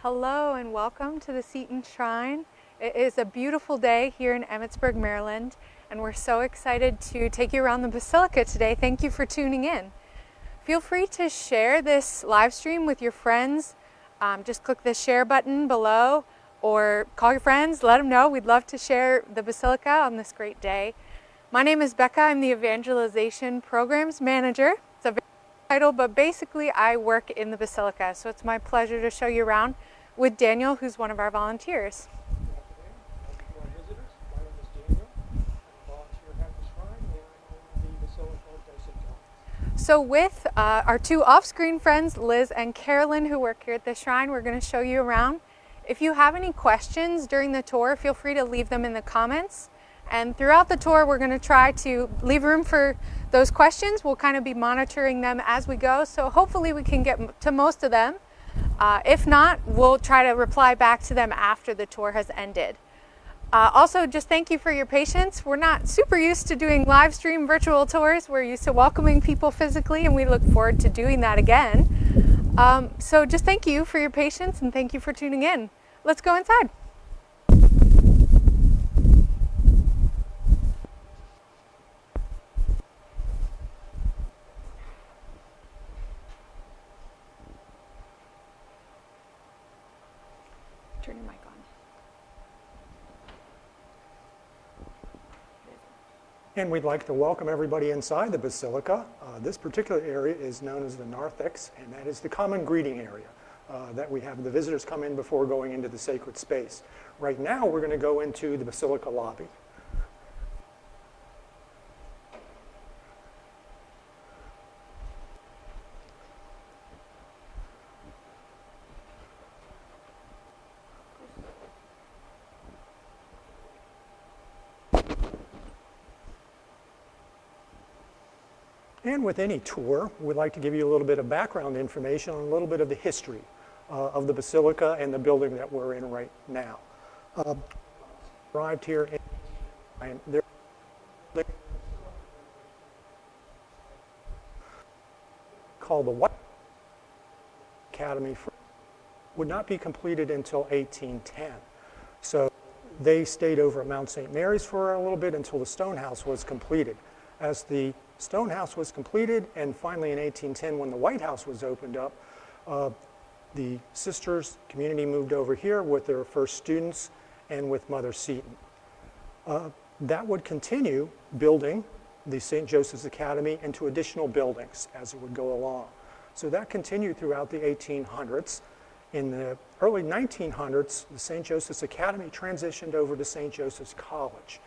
Hello and welcome to the Seton Shrine. It is a beautiful day here in Emmitsburg, Maryland, and we're so excited to take you around the Basilica today. Thank you for tuning in. Feel free to share this live stream with your friends. Just click the share button below or call your friends, let them know. We'd love to share the Basilica on this great day. My name is Becca. I'm the Evangelization Programs Manager. It's a title, but basically I work in the Basilica, so it's my pleasure to show you around with Daniel, who's one of our volunteers. Good afternoon. Welcome to our visitors. My name is Daniel. I'm a volunteer at the shrine and I'm the Basilica Docents. So with our two off-screen friends, Liz and Carolyn, who work here at the shrine, we're going to show you around. If you have any questions during the tour, feel free to leave them in the comments. And throughout the tour, we're going to try to leave room for those questions. We'll kind of be monitoring them as we go, so hopefully we can get to most of them. If not, we'll try to reply back to them after the tour has ended. Also, just thank you for your patience. We're not super used to doing live stream virtual tours. We're used to welcoming people physically, and we look forward to doing that again. So just thank you for your patience, and thank you for tuning in. Let's go inside. Turn your mic on. And we'd like to welcome everybody inside the Basilica. This particular area is known as the narthex, and that is the common greeting area that we have the visitors come in before going into the sacred space. Right now we're going to go into the Basilica lobby. And with any tour, we'd like to give you a little bit of background information on a little bit of the history of the Basilica and the building that we're in right now. Arrived here and they're called the White Academy would not be completed until 1810. So they stayed over at Mount St. Mary's for a little bit until the stone house was completed. As the stone house was completed, and finally in 1810 when the White House was opened up, the sisters community moved over here with their first students and with Mother Seton. That would continue building the St. Joseph's Academy into additional buildings as it would go along. So that continued throughout the 1800s. In the early 1900s, the St. Joseph's Academy transitioned over to St. Joseph's College.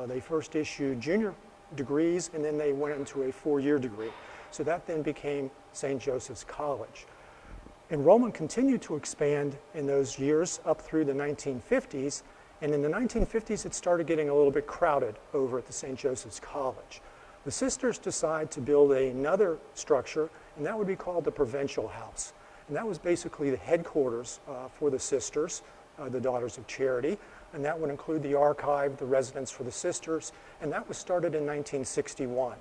They first issued junior degrees, and then they went into a 4-year degree. So that then became St. Joseph's College. Enrollment continued to expand in those years up through the 1950s, and in the 1950s it started getting a little bit crowded over at the St. Joseph's College. The sisters decided to build another structure, and that would be called the Provincial House. And that was basically the headquarters for the sisters, the Daughters of Charity, and that would include the archive, the residence for the sisters, and that was started in 1961.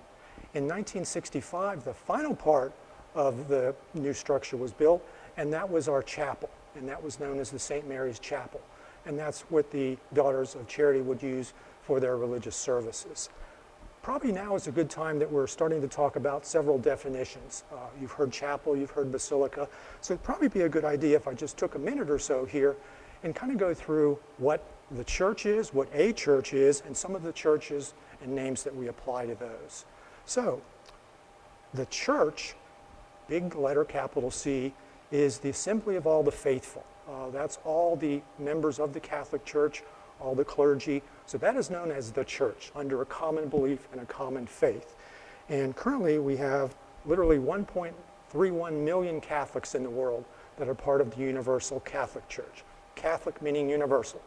In 1965, the final part of the new structure was built, and that was our chapel, and that was known as the St. Mary's Chapel, and that's what the Daughters of Charity would use for their religious services. Probably now is a good time that we're starting to talk about several definitions. You've heard chapel, you've heard basilica, so it'd probably be a good idea if I just took a minute or so here and kind of go through what the church is, what a church is, and some of the churches and names that we apply to those. So, the church, big letter capital C, is the assembly of all the faithful. That's all the members of the Catholic Church, all the clergy. So that is known as the church, under a common belief and a common faith. And currently we have literally 1.31 million Catholics in the world that are part of the Universal Catholic Church. Catholic meaning universal.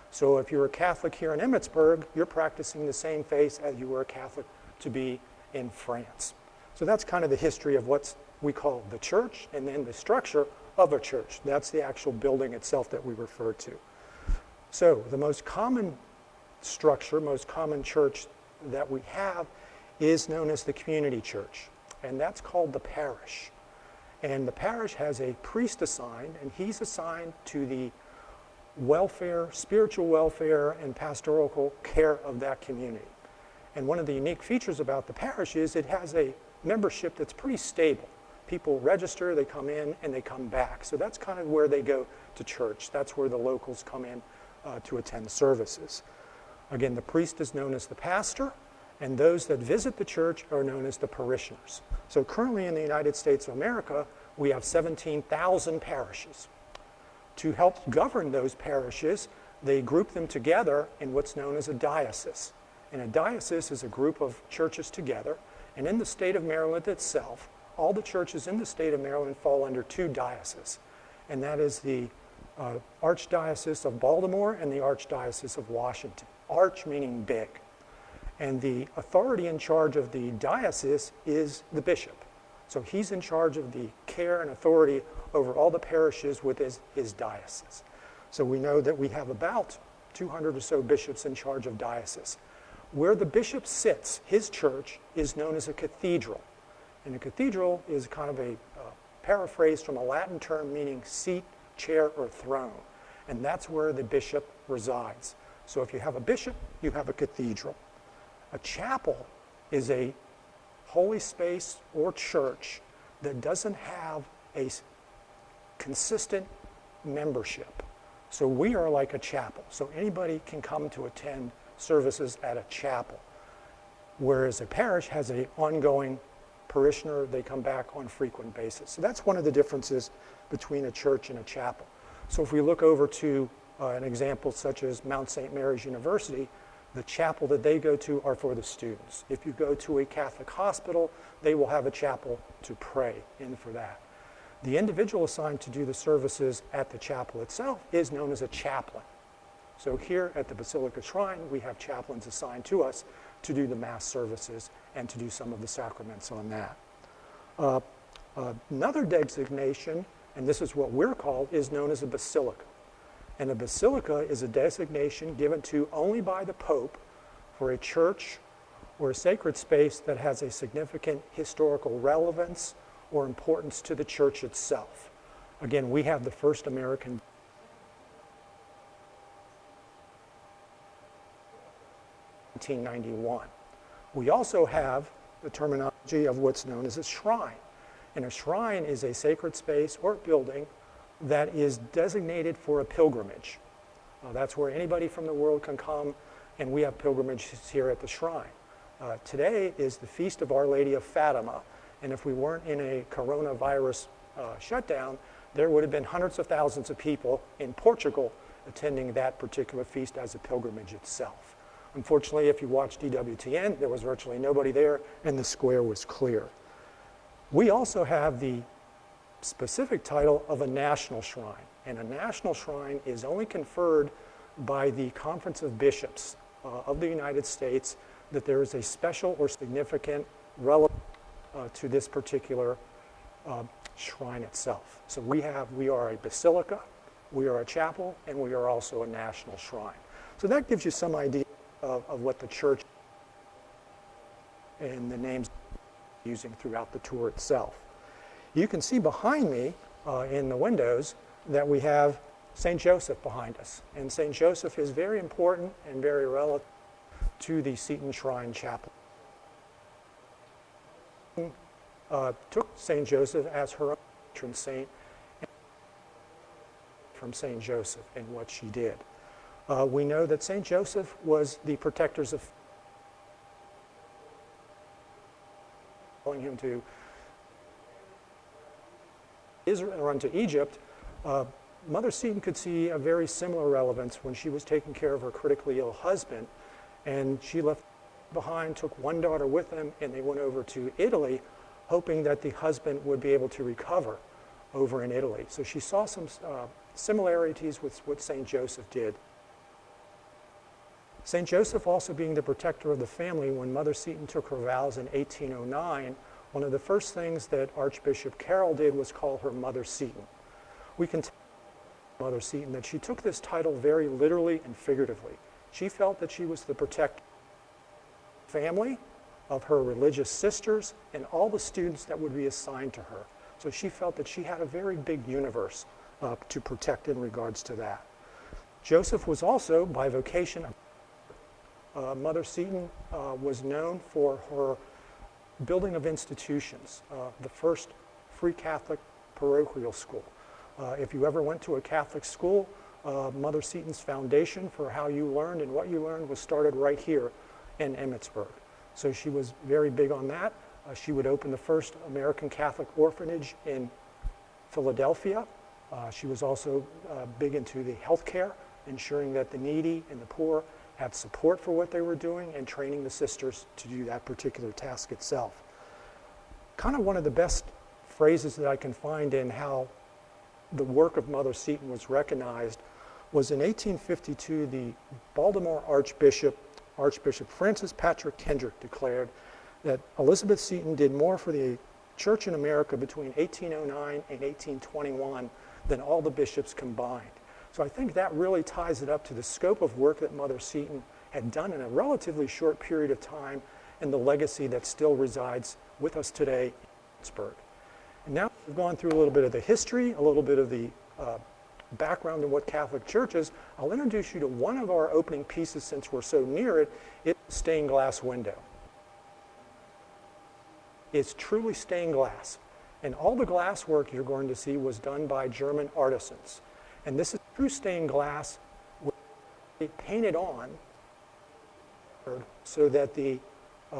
So if you're a Catholic here in Emmitsburg, you're practicing the same faith as you were a Catholic to be in France. So that's kind of the history of what we call the church, and then the structure of a church. That's the actual building itself that we refer to. So the most common structure, most common church that we have is known as the community church, and that's called the parish. And the parish has a priest assigned, and he's assigned to the welfare, spiritual welfare, and pastoral care of that community. And one of the unique features about the parish is it has a membership that's pretty stable. People register, they come in, and they come back. So that's kind of where they go to church. That's where the locals come in to attend services. Again, the priest is known as the pastor, and those that visit the church are known as the parishioners. So currently in the United States of America, we have 17,000 parishes. To help govern those parishes, they group them together in what's known as a diocese. And a diocese is a group of churches together, and in the state of Maryland itself, all the churches in the state of Maryland fall under two dioceses, and that is the Archdiocese of Baltimore and the Archdiocese of Washington. Arch meaning big. And the authority in charge of the diocese is the bishop. So he's in charge of the care and authority over all the parishes with his diocese. So we know that we have about 200 or so bishops in charge of diocese. Where the bishop sits, his church, is known as a cathedral. And a cathedral is kind of a paraphrase from a Latin term meaning seat, chair, or throne. And that's where the bishop resides. So if you have a bishop, you have a cathedral. A chapel is a holy space or church that doesn't have a consistent membership. So we are like a chapel. So anybody can come to attend services at a chapel. Whereas a parish has an ongoing parishioner, they come back on frequent basis. So that's one of the differences between a church and a chapel. So if we look over to an example such as Mount St. Mary's University, the chapel that they go to are for the students. If you go to a Catholic hospital, they will have a chapel to pray in for that. The individual assigned to do the services at the chapel itself is known as a chaplain. So here at the Basilica Shrine, we have chaplains assigned to us to do the Mass services and to do some of the sacraments on that. Another designation, and this is what we're called, is known as a basilica. And a basilica is a designation given to only by the Pope for a church or a sacred space that has a significant historical relevance or importance to the church itself. Again, we have the first American 1991. We also have the terminology of what's known as a shrine. And a shrine is a sacred space or building that is designated for a pilgrimage. That's where anybody from the world can come, and we have pilgrimages here at the shrine. Today is the Feast of Our Lady of Fatima, and if we weren't in a coronavirus shutdown, there would have been hundreds of thousands of people in Portugal attending that particular feast as a pilgrimage itself. Unfortunately, if you watch DWTN, there was virtually nobody there, and the square was clear. We also have the specific title of a national shrine, and a national shrine is only conferred by the Conference of Bishops of the United States, that there is a special or significant relevance to this particular shrine itself. So we are a basilica, we are a chapel, and we are also a national shrine. So that gives you some idea of what the church and the names using throughout the tour itself. You can see behind me in the windows that we have St. Joseph behind us. And St. Joseph is very important and very relevant to the Seton Shrine Chapel. Took St. Joseph as her own patron saint from St. Joseph and what she did. We know that St. Joseph was the protectors of telling him to Israel or unto Egypt. Mother Seton could see a very similar relevance when she was taking care of her critically ill husband, and she left behind, took one daughter with them, and they went over to Italy, hoping that the husband would be able to recover over in Italy. So she saw some similarities with what St. Joseph did. St. Joseph also being the protector of the family, when Mother Seton took her vows in 1809, one of the first things that Archbishop Carroll did was call her Mother Seton. We can tell Mother Seton that she took this title very literally and figuratively. She felt that she was the protector of the family, of her religious sisters, and all the students that would be assigned to her. So she felt that she had a very big universe to protect in regards to that. Joseph was also, by vocation, Mother Seton was known for her building of institutions, the first free Catholic parochial school. If you ever went to a Catholic school, Mother Seton's foundation for how you learned and what you learned was started right here in Emmitsburg. So she was very big on that. She would open the first American Catholic orphanage in Philadelphia. She was also big into the healthcare, ensuring that the needy and the poor had support for what they were doing and training the sisters to do that particular task itself. Kind of one of the best phrases that I can find in how the work of Mother Seton was recognized was in 1852, the Baltimore Archbishop Francis Patrick Kendrick declared that Elizabeth Seton did more for the church in America between 1809 and 1821 than all the bishops combined. So I think that really ties it up to the scope of work that Mother Seton had done in a relatively short period of time and the legacy that still resides with us today in Pittsburgh. And now we've gone through a little bit of the history, a little bit of the background in what Catholic Church is. I'll introduce you to one of our opening pieces since we're so near it. It's a stained glass window. It's truly stained glass. And all the glass work you're going to see was done by German artisans. And this is true stained glass painted on so that the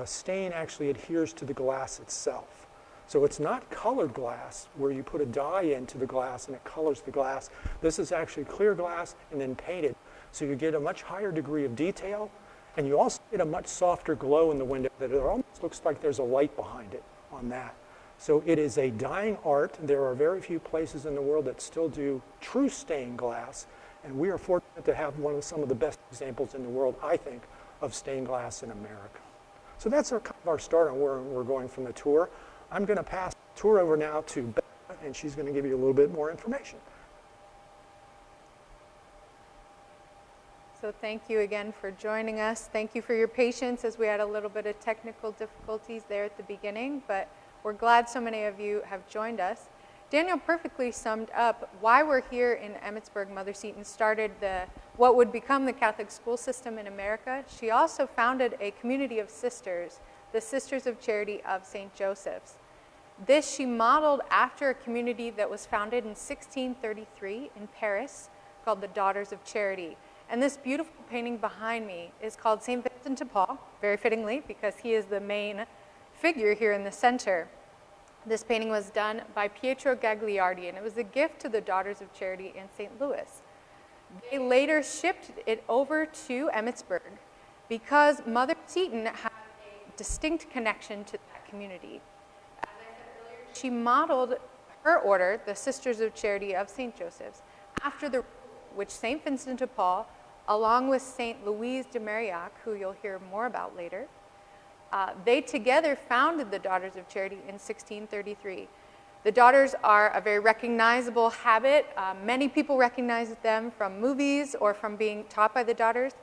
stain actually adheres to the glass itself. So it's not colored glass where you put a dye into the glass and it colors the glass. This is actually clear glass and then painted. So you get a much higher degree of detail, and you also get a much softer glow in the window that it almost looks like there's a light behind it on that. So it is a dying art. There are very few places in the world that still do true stained glass, and we are fortunate to have some of the best examples in the world, I think, of stained glass in America. So that's kind of our start on where we're going from the tour. I'm going to pass the tour over now to Beth, and she's going to give you a little bit more information. So thank you again for joining us. Thank you for your patience as we had a little bit of technical difficulties there at the beginning, but we're glad so many of you have joined us. Daniel perfectly summed up why we're here in Emmitsburg. Mother Seton started what would become the Catholic school system in America. She also founded a community of sisters, the Sisters of Charity of St. Joseph's. This she modeled after a community that was founded in 1633 in Paris called the Daughters of Charity. And this beautiful painting behind me is called St. Vincent de Paul, very fittingly because he is the main figure here in the center. This painting was done by Pietro Gagliardi, and it was a gift to the Daughters of Charity in St. Louis. They later shipped it over to Emmitsburg because Mother Seton had a distinct connection to that community. As I said earlier, she modeled her order, the Sisters of Charity of St. Joseph's, after the which St. Vincent de Paul, along with St. Louise de Marillac, who you'll hear more about later, they together founded the Daughters of Charity in 1633. The Daughters are a very recognizable habit. Many people recognize them from movies or from being taught by the Daughters,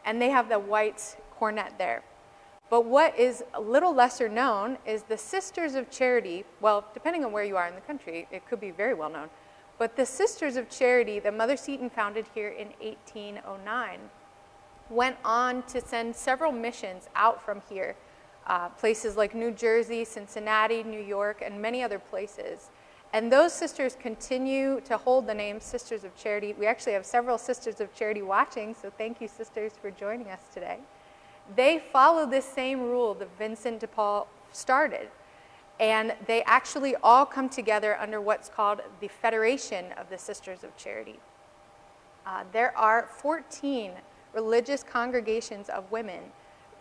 and they have the white cornet there. But what is a little lesser known is the Sisters of Charity. Well, depending on where you are in the country, it could be very well known. But the Sisters of Charity that Mother Seton founded here in 1809 went on to send several missions out from here. Places like New Jersey, Cincinnati, New York, and many other places. And those sisters continue to hold the name Sisters of Charity. We actually have several Sisters of Charity watching, so thank you, sisters, for joining us today. They follow this same rule that Vincent de Paul started, and they actually all come together under what's called the Federation of the Sisters of Charity. There are 14 religious congregations of women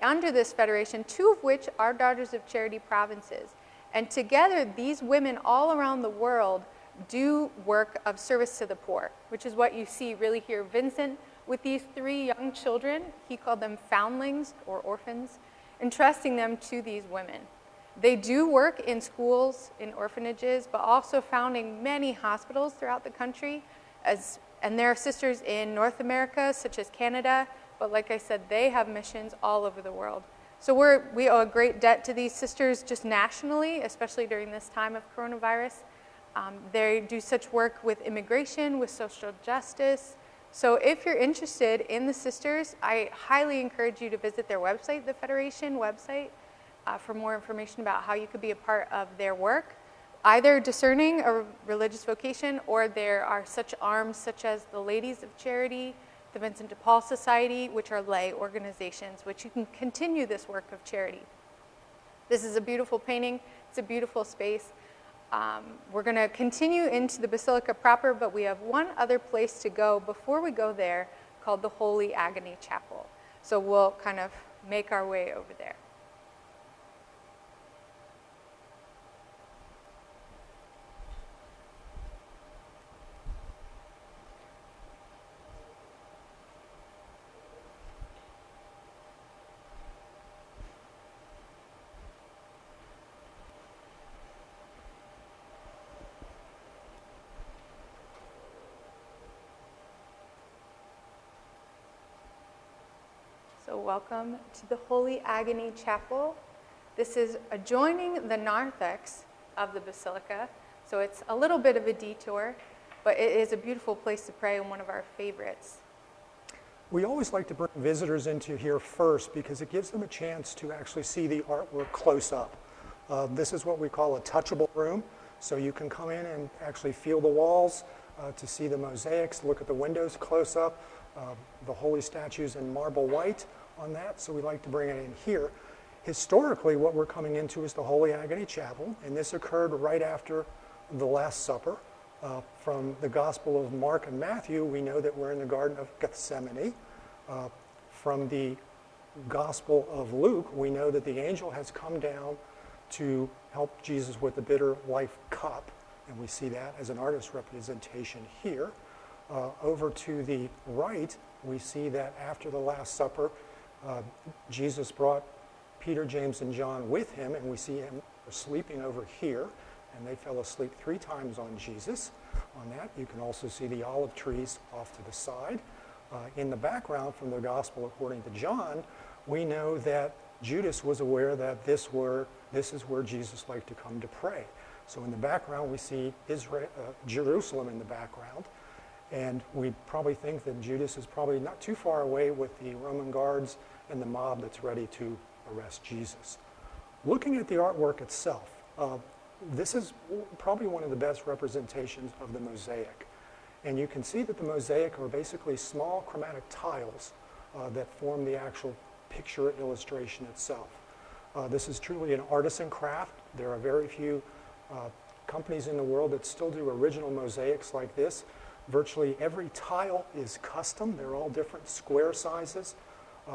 under this federation, 2 of which are Daughters of Charity provinces. And together, these women all around the world do work of service to the poor, which is what you see really here. Vincent, with these 3 young children, he called them foundlings or orphans, entrusting them to these women. They do work in schools, in orphanages, but also founding many hospitals throughout the country. And there are sisters in North America, such as Canada, but like I said, they have missions all over the world. So we owe a great debt to these sisters just nationally, especially during this time of coronavirus. They do such work with immigration, with social justice. So if you're interested in the sisters, I highly encourage you to visit their website, the Federation website, for more information about how you could be a part of their work, either discerning a religious vocation, or there are such arms such as the Ladies of Charity, the Vincent Depaul Society, which are lay organizations, which you can continue this work of charity. This is a beautiful painting. It's a beautiful space. We're going to continue into the Basilica proper, but we have one other place to go before we go there called the Holy Agony Chapel. So we'll kind of make our way over there. So welcome to the Holy Agony Chapel. This is adjoining the narthex of the Basilica, so it's a little bit of a detour, but it is a beautiful place to pray and one of our favorites. We always like to bring visitors into here first because it gives them a chance to actually see the artwork close up. This is what we call a touchable room, so you can come in and actually feel the walls, to see the mosaics, look at the windows close up, the holy statues in marble white on that, so we like to bring it in here. Historically, what we're coming into is the Holy Agony Chapel, and this occurred right after the Last Supper. From the Gospel of Mark and Matthew, we know that we're in the Garden of Gethsemane. From the Gospel of Luke, we know that the angel has come down to help Jesus with the bitter life cup, and we see that as an artist's representation here. Over to the right, we see that after the Last Supper, Jesus brought Peter, James, and John with him, and we see him sleeping over here, and they fell asleep 3 times on Jesus. On that, you can also see the olive trees off to the side. In the background from the Gospel according to John, we know that Judas was aware that this is where Jesus liked to come to pray. So in the background, we see Jerusalem in the background. And we probably think that Judas is probably not too far away with the Roman guards and the mob that's ready to arrest Jesus. Looking at the artwork itself, this is probably one of the best representations of the mosaic. And you can see that the mosaic are basically small chromatic tiles that form the actual picture illustration itself. This is truly an artisan craft. There are very few companies in the world that still do original mosaics like this. Virtually every tile is custom. They're all different square sizes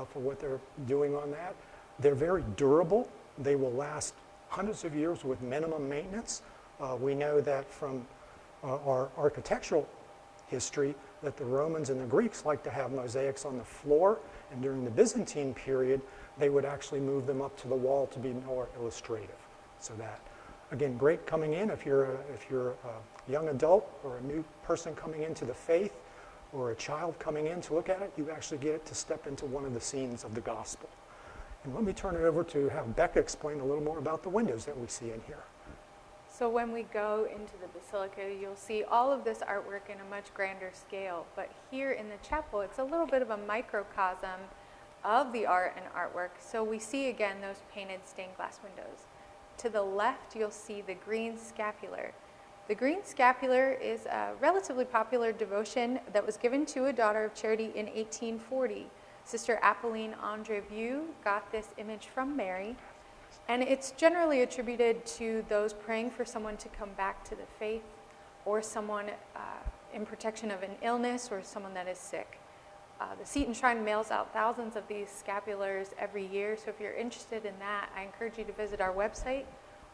for what they're doing on that. They're very durable. They will last hundreds of years with minimum maintenance. We know that from our architectural history that the Romans and the Greeks like to have mosaics on the floor, and during the Byzantine period, they would actually move them up to the wall to be more illustrative. So that, again, great coming in if you're a young adult or a new person coming into the faith or a child coming in to look at it, you actually get to step into one of the scenes of the gospel. And let me turn it over to have Becca explain a little more about the windows that we see in here. So when we go into the Basilica, you'll see all of this artwork in a much grander scale. But here in the chapel, it's a little bit of a microcosm of the art and artwork. So we see again those painted stained glass windows. To the left, you'll see the Green Scapular. The Green Scapular is a relatively popular devotion that was given to a daughter of charity in 1840. Sister Apolline Andrevieux got this image from Mary, and it's generally attributed to those praying for someone to come back to the faith, or someone in protection of an illness, or someone that is sick. The Seton Shrine mails out thousands of these scapulars every year, so if you're interested in that, I encourage you to visit our website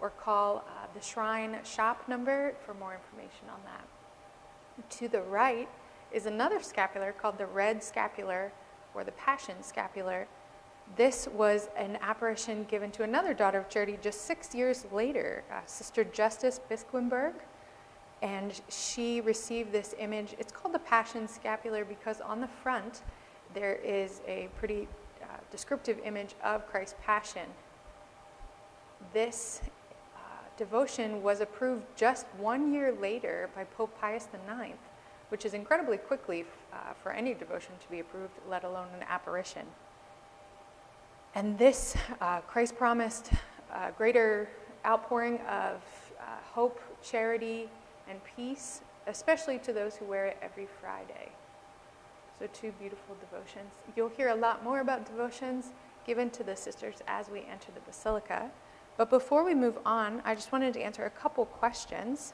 or call the Shrine shop number for more information on that. To the right is another scapular called the Red Scapular, or the Passion Scapular. This was an apparition given to another daughter of charity just 6 years later, Sister Justice Bisquenberg, and she received this image. It's called the Passion Scapular because on the front there is a pretty descriptive image of Christ's Passion. This devotion was approved just 1 year later by Pope Pius IX, which is incredibly quickly for any devotion to be approved, let alone an apparition. And this, Christ promised greater outpouring of hope, charity, and peace, especially to those who wear it every Friday. So 2 beautiful devotions. You'll hear a lot more about devotions given to the sisters as we enter the Basilica. But before we move on, I just wanted to answer a couple questions.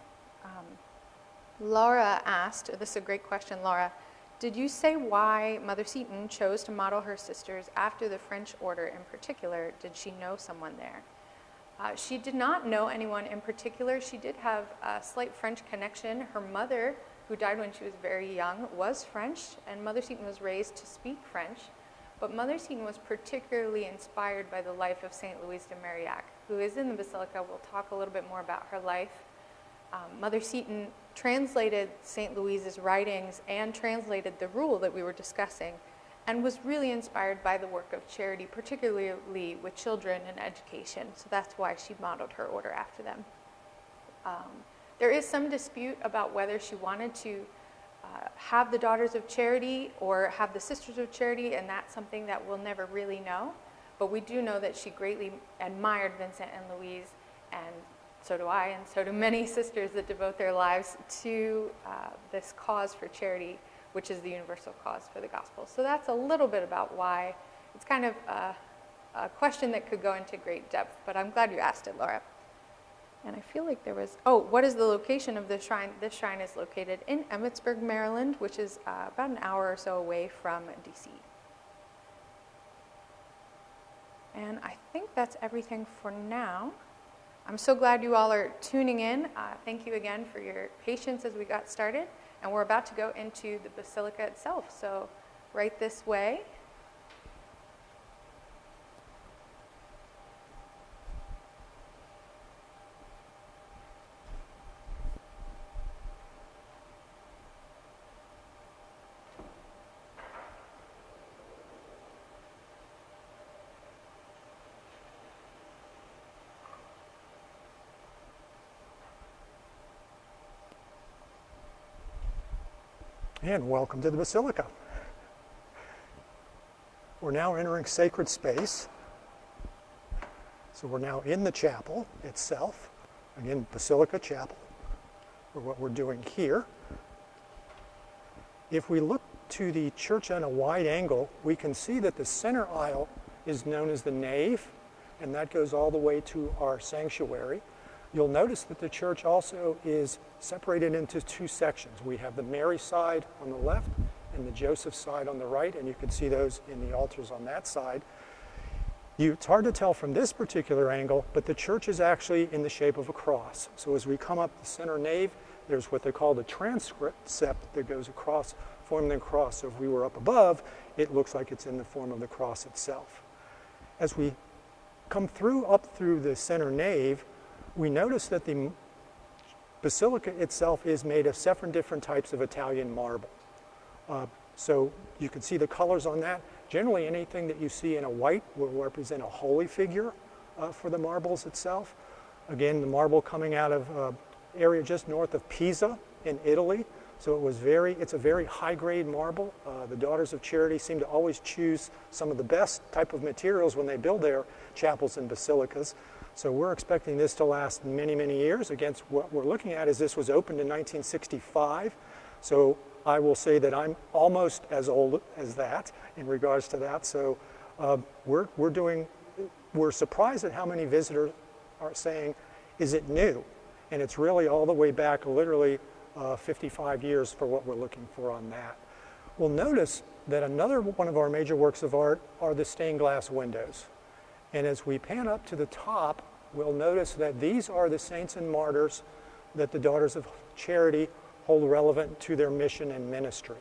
Laura asked, this is a great question, Laura, did you say why Mother Seton chose to model her sisters after the French order in particular? Did she know someone there? She did not know anyone in particular. She did have a slight French connection. Her mother, who died when she was very young, was French, and Mother Seton was raised to speak French. But Mother Seton was particularly inspired by the life of Saint Louise de Marillac, who is in the Basilica. We'll talk a little bit more about her life. Mother Seton translated St. Louise's writings and translated the rule that we were discussing, and was really inspired by the work of charity, particularly with children and education. So that's why she modeled her order after them. There is some dispute about whether she wanted to have the Daughters of Charity or have the Sisters of Charity, and that's something that we'll never really know. But we do know that she greatly admired Vincent and Louise, and so do I, and so do many sisters that devote their lives to this cause for charity, which is the universal cause for the gospel. So that's a little bit about why. It's kind of a question that could go into great depth, but I'm glad you asked it, Laura. And I feel like there was, what is the location of this shrine? This shrine is located in Emmitsburg, Maryland, which is about an hour or so away from DC. And I think that's everything for now. I'm so glad you all are tuning in. Thank you again for your patience as we got started. And we're about to go into the Basilica itself. So right this way. And welcome to the Basilica. We're now entering sacred space. So we're now in the chapel itself. Again, Basilica Chapel, for what we're doing here. If we look to the church on a wide angle, we can see that the center aisle is known as the nave, and that goes all the way to our sanctuary. You'll notice that the church also is separated into 2 sections. We have the Mary side on the left and the Joseph side on the right, and you can see those in the altars on that side. It's hard to tell from this particular angle, but the church is actually in the shape of a cross. So as we come up the center nave, there's what they call the transept that goes across, forming the cross. So if we were up above, it looks like it's in the form of the cross itself. As we come up through the center nave, we notice that the basilica itself is made of 7 different types of Italian marble. So you can see the colors on that. Generally, anything that you see in a white will represent a holy figure for the marbles itself. Again, the marble coming out of area just north of Pisa in Italy. So it's a very high-grade marble. The Daughters of Charity seem to always choose some of the best type of materials when they build their chapels and basilicas. So we're expecting this to last many, many years. Against what we're looking at is this was opened in 1965. So I will say that I'm almost as old as that in regards to that. So we're surprised at how many visitors are saying, is it new? And it's really all the way back, literally 55 years for what we're looking for on that. We'll notice that another one of our major works of art are the stained glass windows. And as we pan up to the top, we'll notice that these are the saints and martyrs that the Daughters of Charity hold relevant to their mission and ministry.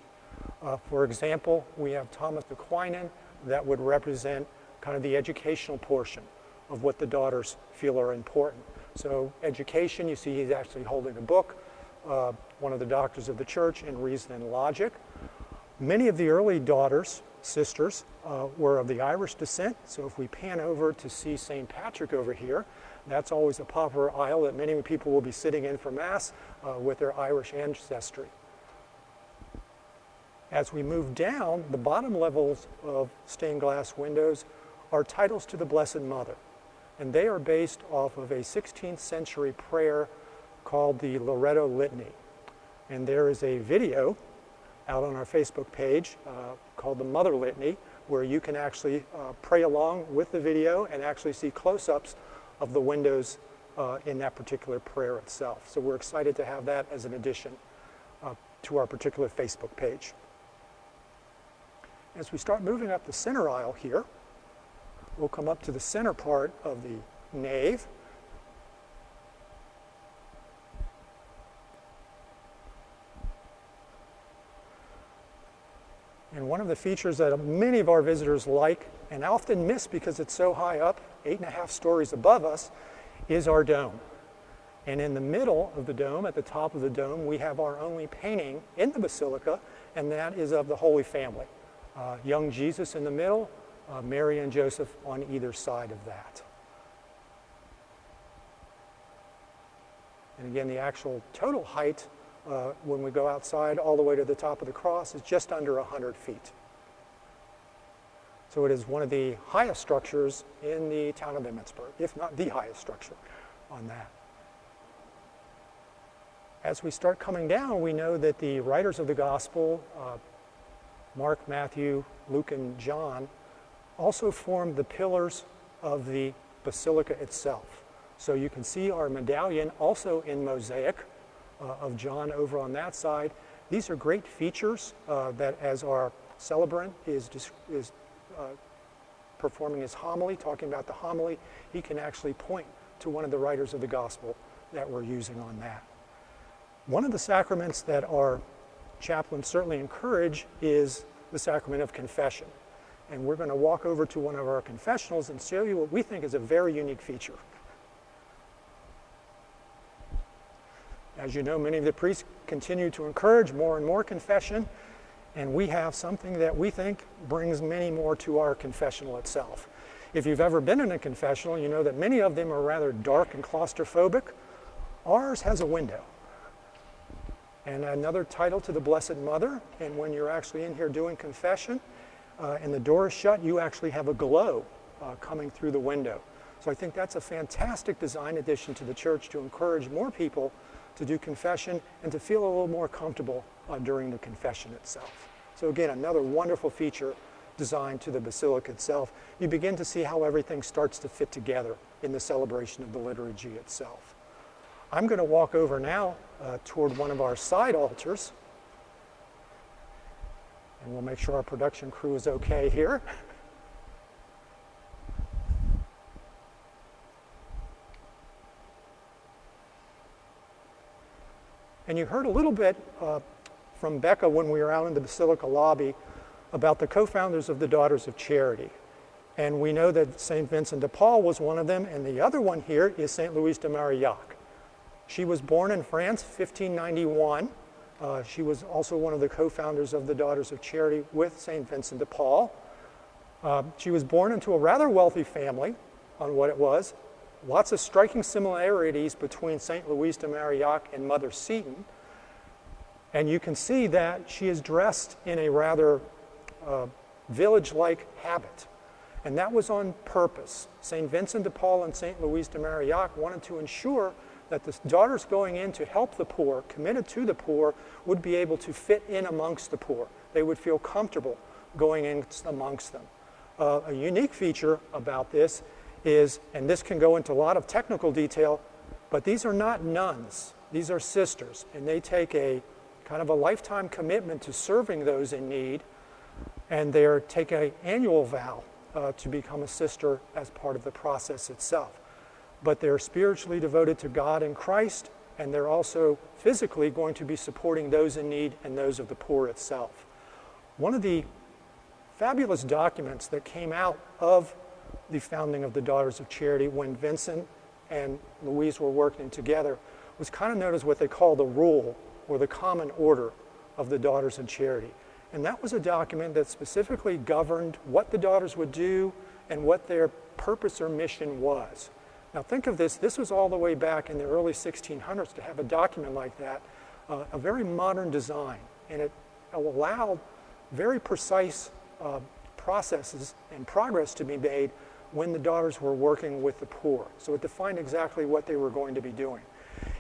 For example, we have Thomas Aquinas that would represent kind of the educational portion of what the daughters feel are important. So education, you see he's actually holding a book, one of the doctors of the church in Reason and Logic. Many of the early daughters, sisters, were of the Irish descent. So if we pan over to see St. Patrick over here, that's always a popular aisle that many people will be sitting in for Mass with their Irish ancestry. As we move down, the bottom levels of stained glass windows are titles to the Blessed Mother. And they are based off of a 16th century prayer called the Loretto Litany. And there is a video out on our Facebook page called the Mother Litany, where you can actually pray along with the video and actually see close-ups of the windows in that particular prayer itself. So we're excited to have that as an addition to our particular Facebook page. As we start moving up the center aisle here, we'll come up to the center part of the nave. And one of the features that many of our visitors like and often miss because it's so high up, 8.5 stories above us, is our dome. And in the middle of the dome, at the top of the dome, we have our only painting in the Basilica, and that is of the Holy Family. Young Jesus in the middle, Mary and Joseph on either side of that. And again, the actual total height when we go outside all the way to the top of the cross is just under 100 feet. So it is one of the highest structures in the town of Emmitsburg, if not the highest structure on that. As we start coming down, we know that the writers of the gospel, Mark, Matthew, Luke, and John, also formed the pillars of the basilica itself. So you can see our medallion also in mosaic of John over on that side. These are great features that as our celebrant is performing his homily, talking about the homily, he can actually point to one of the writers of the gospel that we're using on that. One of the sacraments that our chaplains certainly encourage is the Sacrament of Confession. And we're going to walk over to one of our confessionals and show you what we think is a very unique feature. As you know, many of the priests continue to encourage more and more confession, and we have something that we think brings many more to our confessional itself. If you've ever been in a confessional, you know that many of them are rather dark and claustrophobic. Ours has a window. And another title to the Blessed Mother, and when you're actually in here doing confession, and the door is shut, you actually have a glow coming through the window. So I think that's a fantastic design addition to the church to encourage more people to do confession and to feel a little more comfortable during the confession itself. So again, another wonderful feature designed to the basilica itself. You begin to see how everything starts to fit together in the celebration of the liturgy itself. I'm going to walk over now toward one of our side altars, and we'll make sure our production crew is okay here. And you heard a little bit from Becca when we were out in the Basilica lobby about the co-founders of the Daughters of Charity. And we know that St. Vincent de Paul was one of them, and the other one here is St. Louise de Marillac. She was born in France, 1591. She was also one of the co-founders of the Daughters of Charity with St. Vincent de Paul. She was born into a rather wealthy family on what it was. Lots of striking similarities between St. Louise de Marillac and Mother Seaton. And you can see that she is dressed in a rather village-like habit. And that was on purpose. St. Vincent de Paul and St. Louise de Marillac wanted to ensure that the daughters going in to help the poor, committed to the poor, would be able to fit in amongst the poor. They would feel comfortable going in amongst them. A unique feature about this is, and this can go into a lot of technical detail, but these are not nuns. These are sisters, and they take a kind of a lifetime commitment to serving those in need, and they take an annual vow to become a sister as part of the process itself. But they're spiritually devoted to God and Christ, and they're also physically going to be supporting those in need and those of the poor itself. One of the fabulous documents that came out of the founding of the Daughters of Charity when Vincent and Louise were working together was kind of known as what they call the rule or the common order of the Daughters of Charity. And that was a document that specifically governed what the daughters would do and what their purpose or mission was. Now think of this, this was all the way back in the early 1600s to have a document like that, a very modern design, and it allowed very precise processes and progress to be made when the daughters were working with the poor. So it defined exactly what they were going to be doing.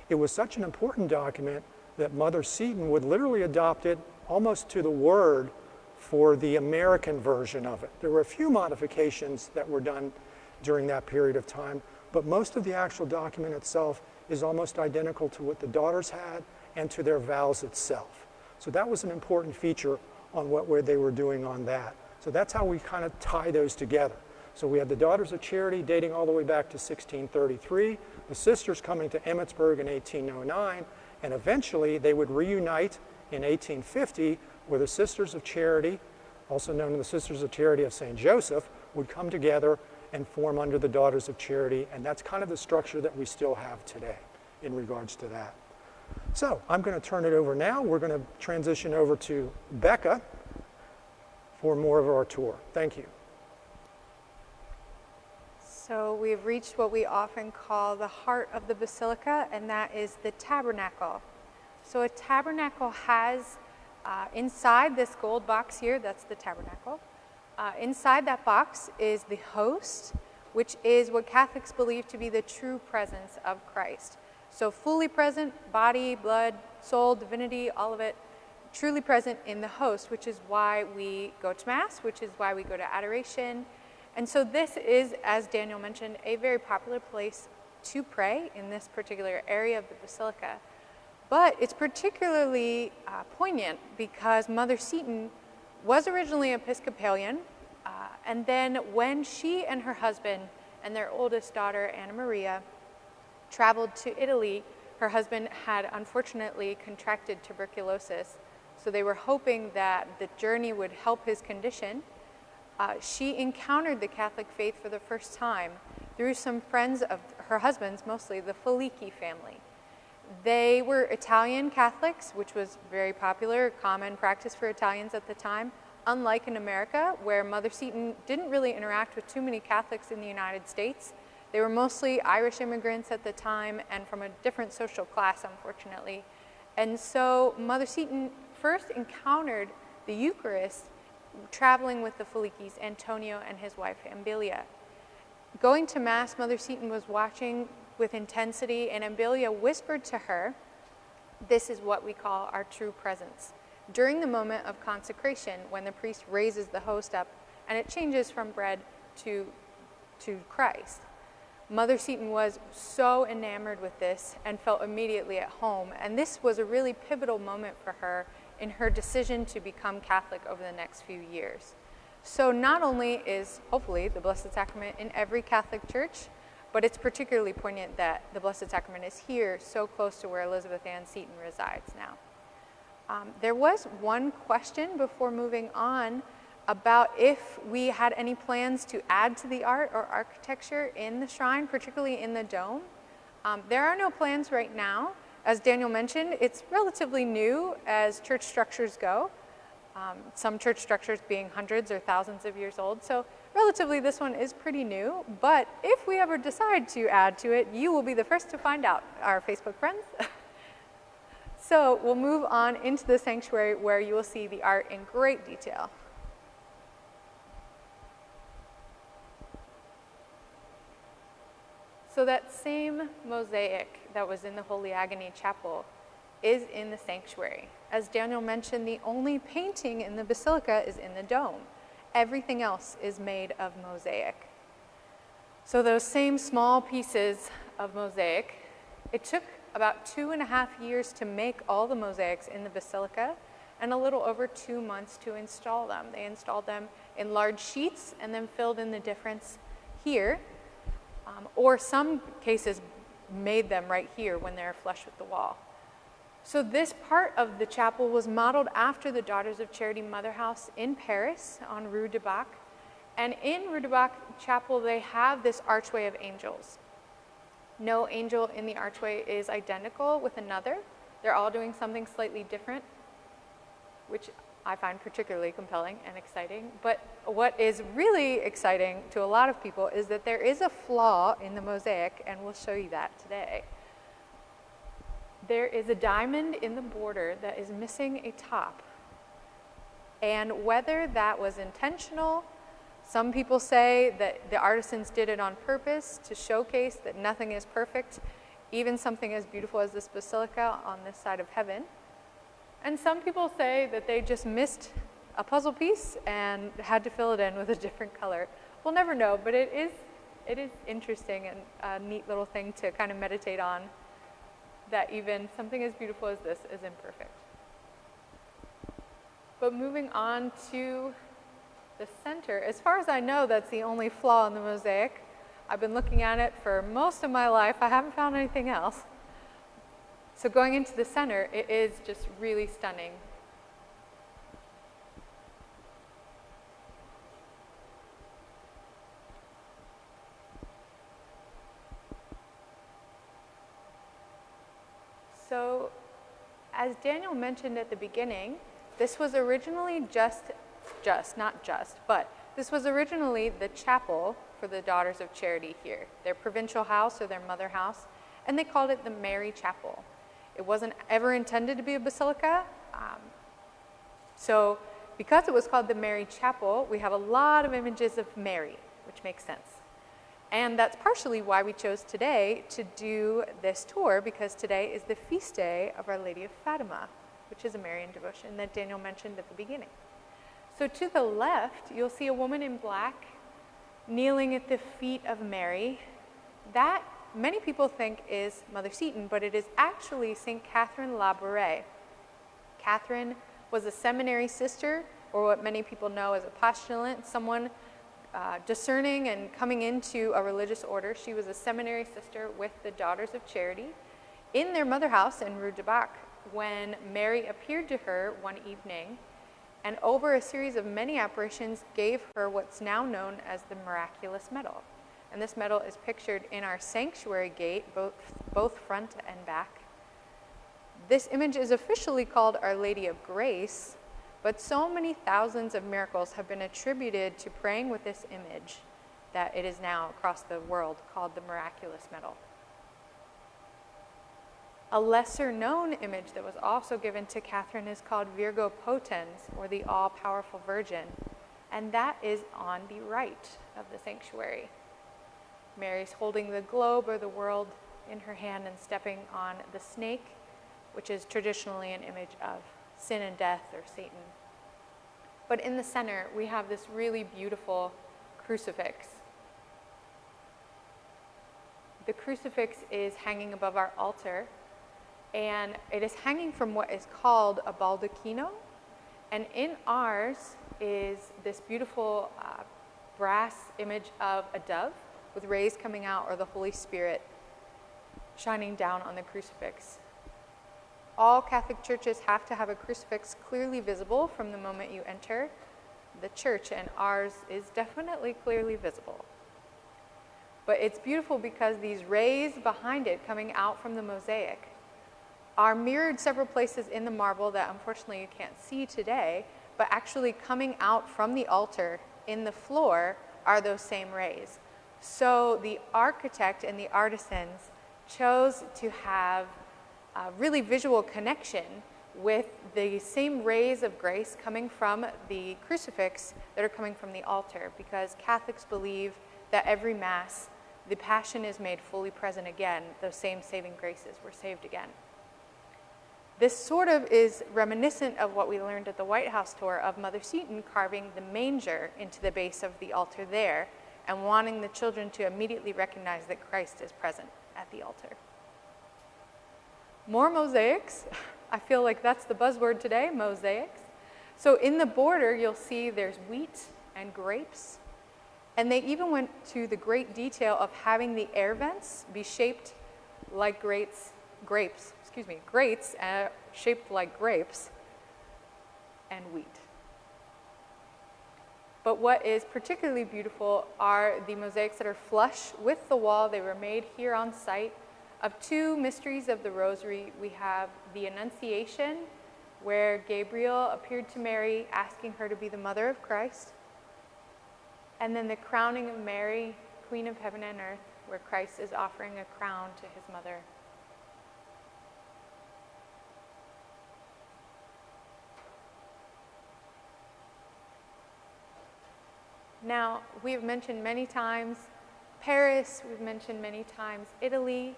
It was such an important document that Mother Seton would literally adopt it almost to the word for the American version of it. There were a few modifications that were done during that period of time, but most of the actual document itself is almost identical to what the daughters had and to their vows itself. So that was an important feature on what they were doing on that. So that's how we kind of tie those together. So we had the Daughters of Charity dating all the way back to 1633, the sisters coming to Emmitsburg in 1809, and eventually they would reunite in 1850 where the Sisters of Charity, also known as the Sisters of Charity of St. Joseph, would come together and form under the Daughters of Charity, and that's kind of the structure that we still have today in regards to that. So I'm going to turn it over now. We're going to transition over to Becca for more of our tour. Thank you. So we've reached what we often call the heart of the basilica, and that is the tabernacle. So a tabernacle has, inside this gold box here, that's the tabernacle, inside that box is the host, which is what Catholics believe to be the true presence of Christ. So fully present, body, blood, soul, divinity, all of it, truly present in the host, which is why we go to Mass, which is why we go to adoration. And so this is, as Daniel mentioned, a very popular place to pray in this particular area of the basilica. But it's particularly poignant because Mother Seton was originally Episcopalian, and then when she and her husband and their oldest daughter, Anna Maria, traveled to Italy, her husband had unfortunately contracted tuberculosis, so they were hoping that the journey would help his condition. She encountered the Catholic faith for the first time through some friends of her husband's, mostly the Felici family. They were Italian Catholics, which was very popular, common practice for Italians at the time, unlike in America, where Mother Seton didn't really interact with too many Catholics in the United States. They were mostly Irish immigrants at the time and from a different social class, unfortunately. And so Mother Seton first encountered the Eucharist traveling with the Felicis, Antonio and his wife, Ambilia. Going to Mass, Mother Seton was watching with intensity, and Ambilia whispered to her, "This is what we call our true presence." During the moment of consecration, when the priest raises the host up, and it changes from bread to Christ. Mother Seton was so enamored with this and felt immediately at home, and this was a really pivotal moment for her in her decision to become Catholic over the next few years. So not only is, hopefully, the Blessed Sacrament in every Catholic church, but it's particularly poignant that the Blessed Sacrament is here, so close to where Elizabeth Ann Seton resides now. There was one question before moving on about if we had any plans to add to the art or architecture in the shrine, particularly in the dome. There are no plans right now. As Daniel mentioned, it's relatively new as church structures go, some church structures being hundreds or thousands of years old. So relatively this one is pretty new, but if we ever decide to add to it, you will be the first to find out, our Facebook friends. So we'll move on into the sanctuary where you will see the art in great detail. So that same mosaic that was in the Holy Agony Chapel is in the sanctuary. As Daniel mentioned, the only painting in the basilica is in the dome. Everything else is made of mosaic. So those same small pieces of mosaic, it took about 2.5 years to make all the mosaics in the basilica and a little over 2 months to install them. They installed them in large sheets and then filled in the difference here. Or some cases made them right here when they're flush with the wall. So this part of the chapel was modeled after the Daughters of Charity Mother House in Paris on Rue de Bac. And in Rue de Bac Chapel, they have this archway of angels. No angel in the archway is identical with another. They're all doing something slightly different, which I find particularly compelling and exciting. But what is really exciting to a lot of people is that there is a flaw in the mosaic, and we'll show you that today. There is a diamond in the border that is missing a top. And whether that was intentional, some people say that the artisans did it on purpose to showcase that nothing is perfect, even something as beautiful as this basilica on this side of heaven. And some people say that they just missed a puzzle piece and had to fill it in with a different color. We'll never know, but it is interesting and a neat little thing to kind of meditate on, that even something as beautiful as this is imperfect. But moving on to the center, as far as I know, that's the only flaw in the mosaic. I've been looking at it for most of my life. I haven't found anything else. So going into the center, it is just really stunning. So, as Daniel mentioned at the beginning, this was originally this was originally the chapel for the Daughters of Charity here, their provincial house or their mother house, and they called it the Mary Chapel. It wasn't ever intended to be a basilica. So because it was called the Mary Chapel, we have a lot of images of Mary, which makes sense. And that's partially why we chose today to do this tour, because today is the feast day of Our Lady of Fatima, which is a Marian devotion that Daniel mentioned at the beginning. So to the left, you'll see a woman in black kneeling at the feet of Mary. That many people think is Mother Seton, but it is actually St. Catherine Laboure. Catherine was a seminary sister, or what many people know as a postulant, someone discerning and coming into a religious order. She was a seminary sister with the Daughters of Charity in their mother house in Rue de Bac when Mary appeared to her one evening, and over a series of many apparitions gave her what's now known as the miraculous medal. And this medal is pictured in our sanctuary gate, both front and back. This image is officially called Our Lady of Grace, but so many thousands of miracles have been attributed to praying with this image that it is now across the world called the miraculous medal. A lesser known image that was also given to Catherine is called Virgo Potens, or the all-powerful Virgin, and that is on the right of the sanctuary. Mary's holding the globe or the world in her hand and stepping on the snake, which is traditionally an image of sin and death, or Satan. But in the center, we have this really beautiful crucifix. The crucifix is hanging above our altar, and it is hanging from what is called a baldacchino. And in ours is this beautiful brass image of a dove with rays coming out, or the Holy Spirit shining down on the crucifix. All Catholic churches have to have a crucifix clearly visible from the moment you enter the church, and ours is definitely clearly visible. But it's beautiful because these rays behind it coming out from the mosaic are mirrored several places in the marble that unfortunately you can't see today, but actually coming out from the altar in the floor are those same rays. So the architect and the artisans chose to have a really visual connection with the same rays of grace coming from the crucifix that are coming from the altar, because Catholics believe that every Mass, the Passion is made fully present again. Those same saving graces were saved again. This sort of is reminiscent of what we learned at the White House tour of Mother Seton carving the manger into the base of the altar there and wanting the children to immediately recognize that Christ is present at the altar. More mosaics. I feel like that's the buzzword today, mosaics. So in the border, you'll see there's wheat and grapes. And they even went to the great detail of having the air vents be shaped like grates shaped like grapes and wheat. But what is particularly beautiful are the mosaics that are flush with the wall. They were made here on site of two mysteries of the Rosary. We have the Annunciation where Gabriel appeared to Mary, asking her to be the mother of Christ. And then the crowning of Mary, Queen of Heaven and Earth, where Christ is offering a crown to his mother. Now, we've mentioned many times Paris, we've mentioned many times Italy.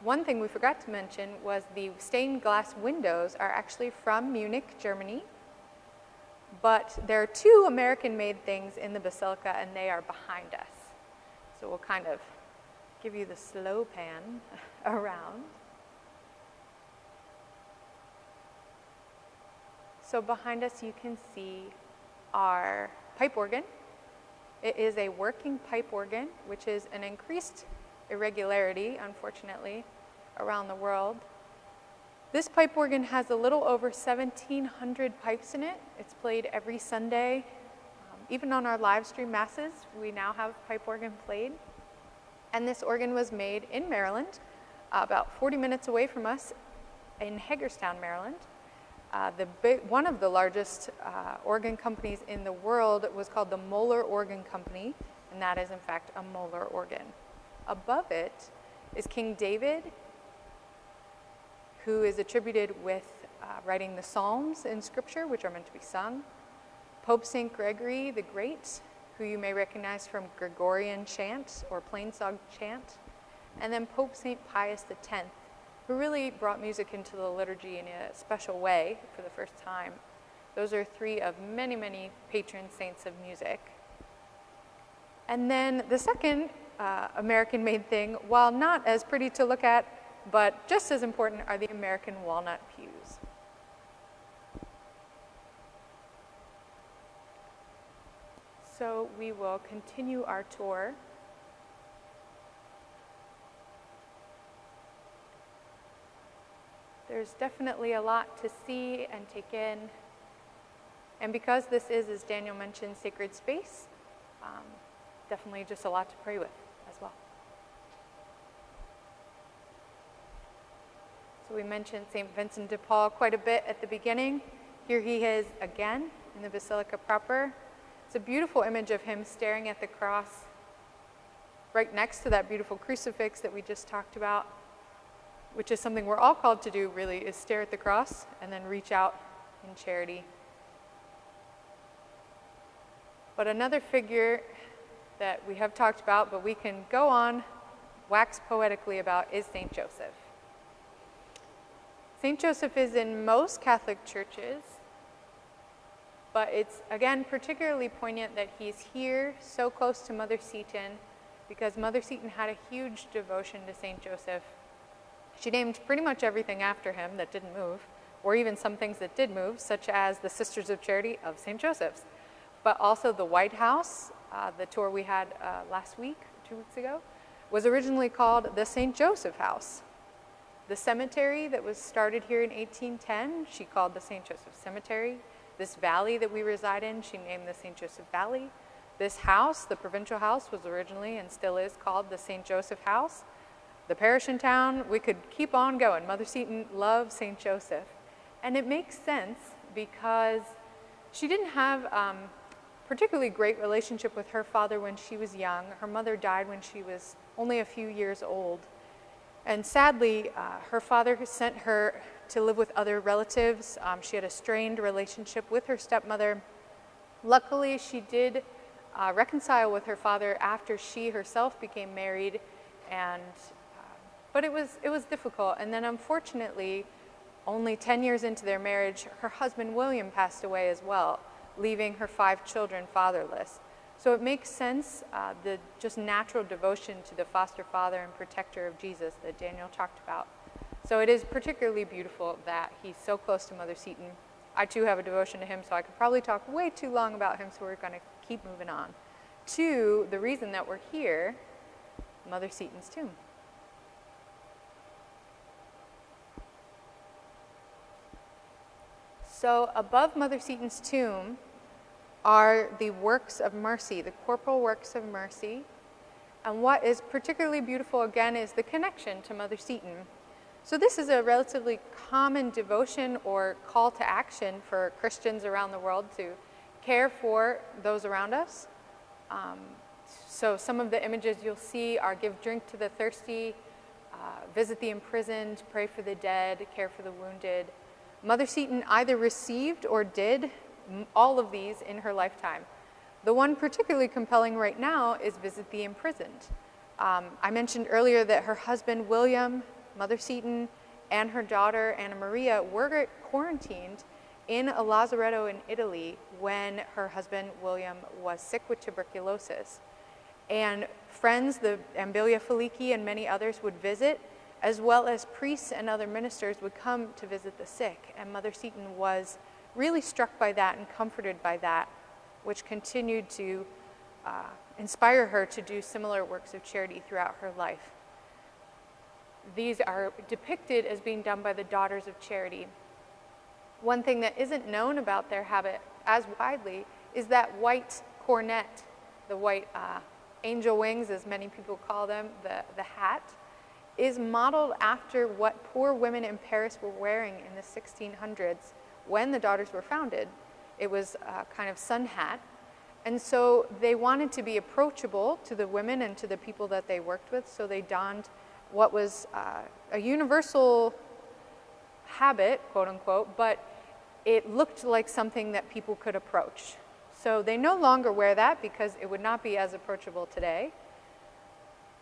One thing we forgot to mention was the stained glass windows are actually from Munich, Germany. But there are two American-made things in the Basilica, and they are behind us. So we'll kind of give you the slow pan around. So behind us you can see our pipe organ. It is a working pipe organ, which is an increased irregularity, unfortunately, around the world. This pipe organ has a little over 1,700 pipes in it. It's played every Sunday. Even on our live stream masses, we now have pipe organ played. And this organ was made in Maryland, about 40 minutes away from us in Hagerstown, Maryland. One of the largest organ companies in the world was called the Moeller Organ Company, and that is in fact a Moeller organ. Above it is King David, who is attributed with writing the Psalms in Scripture, which are meant to be sung. Pope St. Gregory the Great, who you may recognize from Gregorian chant or plainsong chant. And then Pope St. Pius X, who really brought music into the liturgy in a special way for the first time. Those are three of many, many patron saints of music. And then the second American-made thing, while not as pretty to look at, but just as important, are the American walnut pews. So we will continue our tour. There's definitely a lot to see and take in. And because this is, as Daniel mentioned, sacred space, definitely just a lot to pray with as well. So we mentioned St. Vincent de Paul quite a bit at the beginning. Here he is again in the Basilica proper. It's a beautiful image of him staring at the cross right next to that beautiful crucifix that we just talked about, which is something we're all called to do, really, is stare at the cross and then reach out in charity. But another figure that we have talked about, but we can go on, wax poetically about, is St. Joseph. St. Joseph is in most Catholic churches, but it's, again, particularly poignant that he's here so close to Mother Seton, because Mother Seton had a huge devotion to St. Joseph. She named pretty much everything after him that didn't move, or even some things that did move, such as the Sisters of Charity of St. Joseph's. But also the White House, the tour we had last week, 2 weeks ago, was originally called the St. Joseph House. The cemetery that was started here in 1810, she called the St. Joseph Cemetery. This valley that we reside in, she named the St. Joseph Valley. This house, the Provincial House, was originally and still is called the St. Joseph House. The parish in town, we could keep on going. Mother Seton loved St. Joseph. And it makes sense because she didn't have particularly great relationship with her father when she was young. Her mother died when she was only a few years old. And sadly, her father sent her to live with other relatives. She had a strained relationship with her stepmother. Luckily, she did reconcile with her father after she herself became married, but it was difficult. And then unfortunately, only 10 years into their marriage, her husband William passed away as well, leaving her 5 children fatherless. So it makes sense, the just natural devotion to the foster father and protector of Jesus that Daniel talked about. So it is particularly beautiful that he's so close to Mother Seton. I too have a devotion to him, so I could probably talk way too long about him, so we're going to keep moving on to the reason that we're here, Mother Seton's tomb. So above Mother Seton's tomb are the works of mercy, the corporal works of mercy. And what is particularly beautiful, again, is the connection to Mother Seton. So this is a relatively common devotion or call to action for Christians around the world to care for those around us. So some of the images you'll see are give drink to the thirsty, visit the imprisoned, pray for the dead, care for the wounded. Mother Seton either received or did all of these in her lifetime. The one particularly compelling right now is visit the imprisoned. I mentioned earlier that her husband William, Mother Seton, and her daughter Anna Maria were quarantined in a lazaretto in Italy when her husband William was sick with tuberculosis. And friends, the Ambilia Felici and many others would visit, as well as priests and other ministers would come to visit the sick. And Mother Seton was really struck by that and comforted by that, which continued to inspire her to do similar works of charity throughout her life. These are depicted as being done by the Daughters of Charity. One thing that isn't known about their habit as widely is that white cornet, the white angel wings, as many people call them, the hat, is modeled after what poor women in Paris were wearing in the 1600s when the Daughters were founded. It was a kind of sun hat. And so they wanted to be approachable to the women and to the people that they worked with, so they donned what was a universal habit, quote unquote, but it looked like something that people could approach. So they no longer wear that because it would not be as approachable today.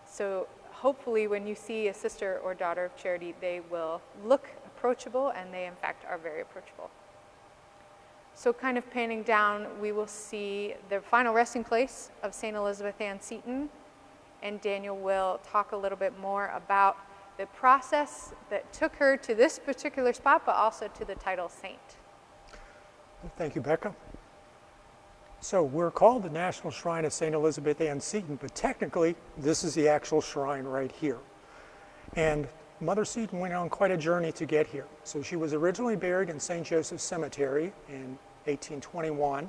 So hopefully when you see a sister or daughter of charity, they will look approachable, and they in fact are very approachable. So kind of panning down, we will see the final resting place of Saint Elizabeth Ann Seton, and Daniel will talk a little bit more about the process that took her to this particular spot, but also to the title saint. Thank you, Becca. So we're called the National Shrine of Saint Elizabeth Ann Seton, but technically this is the actual shrine right here. And Mother Seton went on quite a journey to get here. So she was originally buried in St. Joseph's Cemetery in 1821.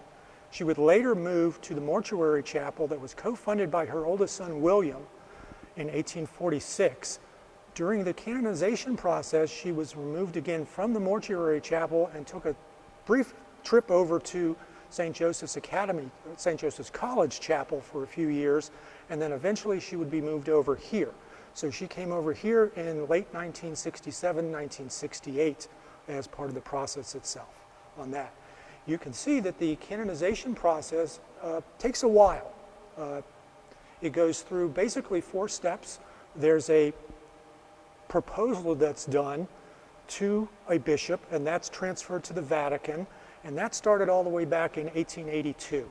She would later move to the mortuary chapel that was co-funded by her oldest son, William, in 1846. During the canonization process, she was removed again from the mortuary chapel and took a brief trip over to St. Joseph's Academy, St. Joseph's College Chapel for a few years, and then eventually she would be moved over here. So she came over here in late 1967, 1968 as part of the process itself on that. You can see that the canonization process takes a while. It goes through basically 4 steps. There's a proposal that's done to a bishop, and that's transferred to the Vatican, and that started all the way back in 1882.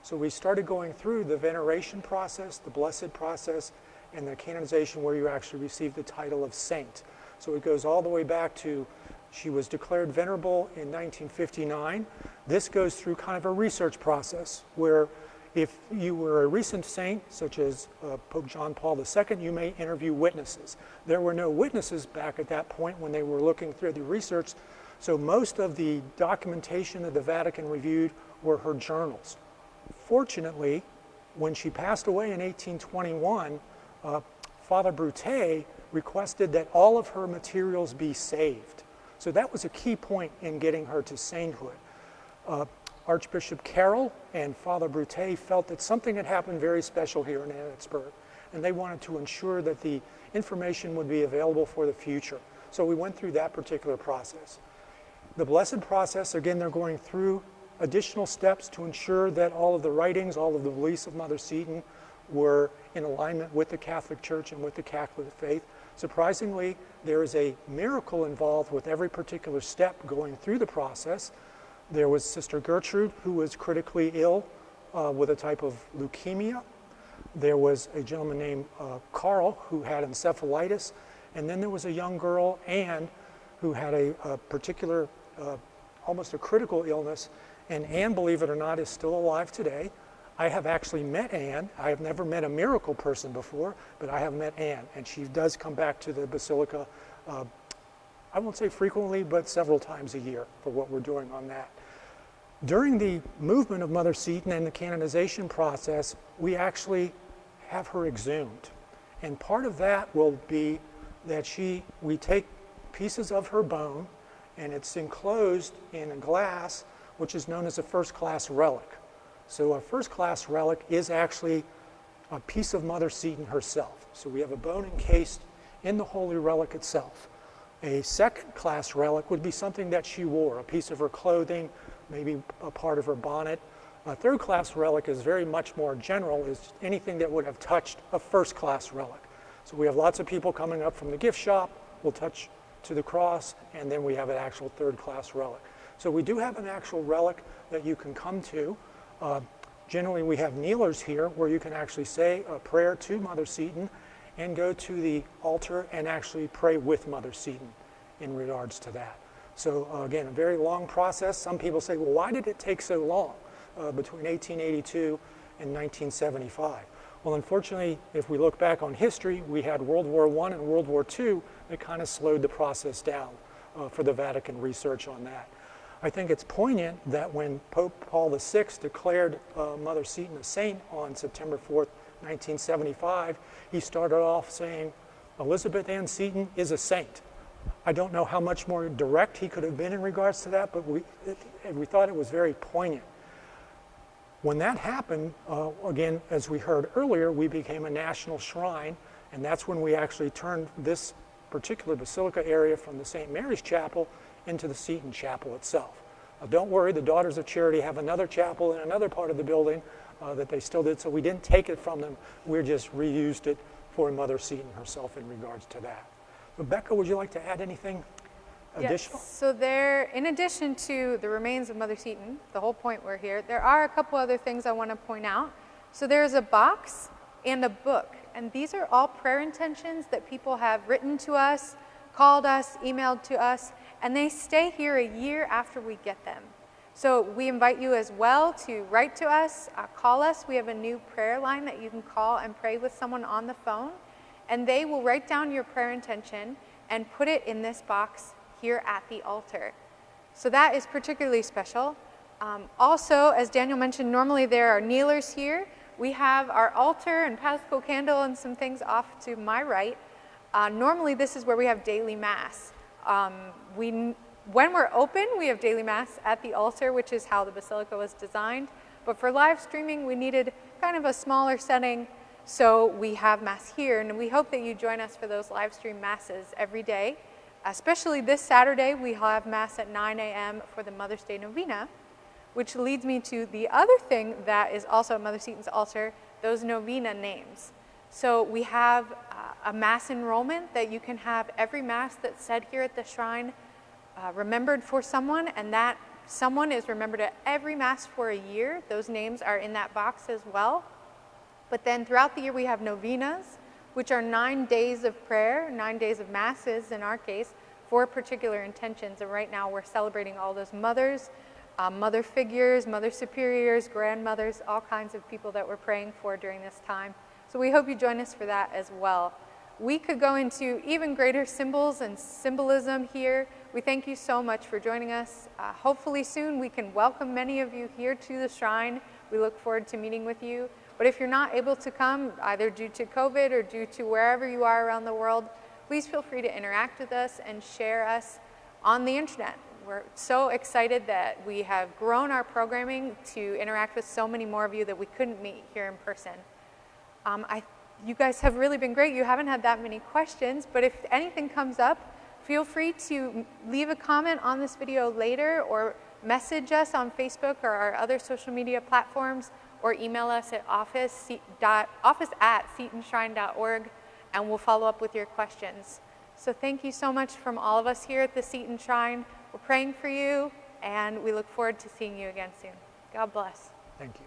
So we started going through the veneration process, the blessed process, and the canonization where you actually receive the title of saint. So it goes all the way back to, she was declared venerable in 1959. This goes through kind of a research process where if you were a recent saint, such as Pope John Paul II, you may interview witnesses. There were no witnesses back at that point when they were looking through the research, so most of the documentation that the Vatican reviewed were her journals. Fortunately, when she passed away in 1821, Father Brute requested that all of her materials be saved. So that was a key point in getting her to sainthood. Archbishop Carroll and Father Brute felt that something had happened very special here in Annettsburg, and they wanted to ensure that the information would be available for the future. So we went through that particular process. The blessed process, again, they're going through additional steps to ensure that all of the writings, all of the beliefs of Mother Seton were in alignment with the Catholic Church and with the Catholic faith. Surprisingly, there is a miracle involved with every particular step going through the process. There was Sister Gertrude, who was critically ill with a type of leukemia. There was a gentleman named Carl, who had encephalitis. And then there was a young girl, Anne, who had a particular, almost a critical illness. And Anne, believe it or not, is still alive today. I have actually met Anne. I have never met a miracle person before, but I have met Anne. And she does come back to the Basilica, I won't say frequently, but several times a year for what we're doing on that. During the movement of Mother Seton and the canonization process, we actually have her exhumed. And part of that will be that we take pieces of her bone, and it's enclosed in a glass, which is known as a first-class relic. So a first-class relic is actually a piece of Mother Seton herself. So we have a bone encased in the holy relic itself. A second-class relic would be something that she wore, a piece of her clothing, maybe a part of her bonnet. A third-class relic is very much more general, is anything that would have touched a first-class relic. So we have lots of people coming up from the gift shop, will touch to the cross, and then we have an actual third-class relic. So we do have an actual relic that you can come to. Generally, we have kneelers here where you can actually say a prayer to Mother Seton and go to the altar and actually pray with Mother Seton in regards to that. So again, a very long process. Some people say, well, why did it take so long between 1882 and 1975? Well, unfortunately, if we look back on history, we had World War I and World War II that kind of slowed the process down for the Vatican research on that. I think it's poignant that when Pope Paul VI declared Mother Seton a saint on September 4th, 1975, he started off saying, Elizabeth Ann Seton is a saint. I don't know how much more direct he could have been in regards to that, but we thought it was very poignant. When that happened, again, as we heard earlier, we became a national shrine, and that's when we actually turned this particular basilica area from the St. Mary's Chapel into the Seton Chapel itself. Don't worry, the Daughters of Charity have another chapel in another part of the building that they still did, so we didn't take it from them. We just reused it for Mother Seton herself in regards to that. Rebecca, would you like to add anything additional? Yes. So there, in addition to the remains of Mother Seton, the whole point we're here, there are a couple other things I want to point out. So there's a box and a book, and these are all prayer intentions that people have written to us, called us, emailed to us, and they stay here a year after we get them. So we invite you as well to write to us, call us. We have a new prayer line that you can call and pray with someone on the phone, and they will write down your prayer intention and put it in this box here at the altar. So that is particularly special. Also, as Daniel mentioned, normally there are kneelers here. We have our altar and Paschal candle and some things off to my right. Normally this is where we have daily Mass. When we're open, we have daily Mass at the altar, which is how the Basilica was designed. But for live streaming, we needed kind of a smaller setting, so we have Mass here, and we hope that you join us for those live stream Masses every day. Especially this Saturday, we have Mass at 9 a.m. for the Mother's Day Novena, which leads me to the other thing that is also at Mother Seton's altar, those Novena names. So we have a Mass enrollment that you can have every Mass that's said here at the shrine remembered for someone, and that someone is remembered at every Mass for a year. Those names are in that box as well. But then throughout the year we have novenas, which are 9 days of prayer, 9 days of Masses in our case, for particular intentions. And right now we're celebrating all those mothers, mother figures, mother superiors, grandmothers, all kinds of people that we're praying for during this time. So we hope you join us for that as well. We could go into even greater symbols and symbolism here. We thank you so much for joining us. Hopefully soon we can welcome many of you here to the shrine. We look forward to meeting with you. But if you're not able to come, either due to COVID or due to wherever you are around the world, please feel free to interact with us and share us on the internet. We're so excited that we have grown our programming to interact with so many more of you that we couldn't meet here in person. You guys have really been great. You haven't had that many questions, but if anything comes up, feel free to leave a comment on this video later or message us on Facebook or our other social media platforms, or email us at office@setonshrine.org, and we'll follow up with your questions. So thank you so much from all of us here at the Seton Shrine. We're praying for you, and we look forward to seeing you again soon. God bless. Thank you.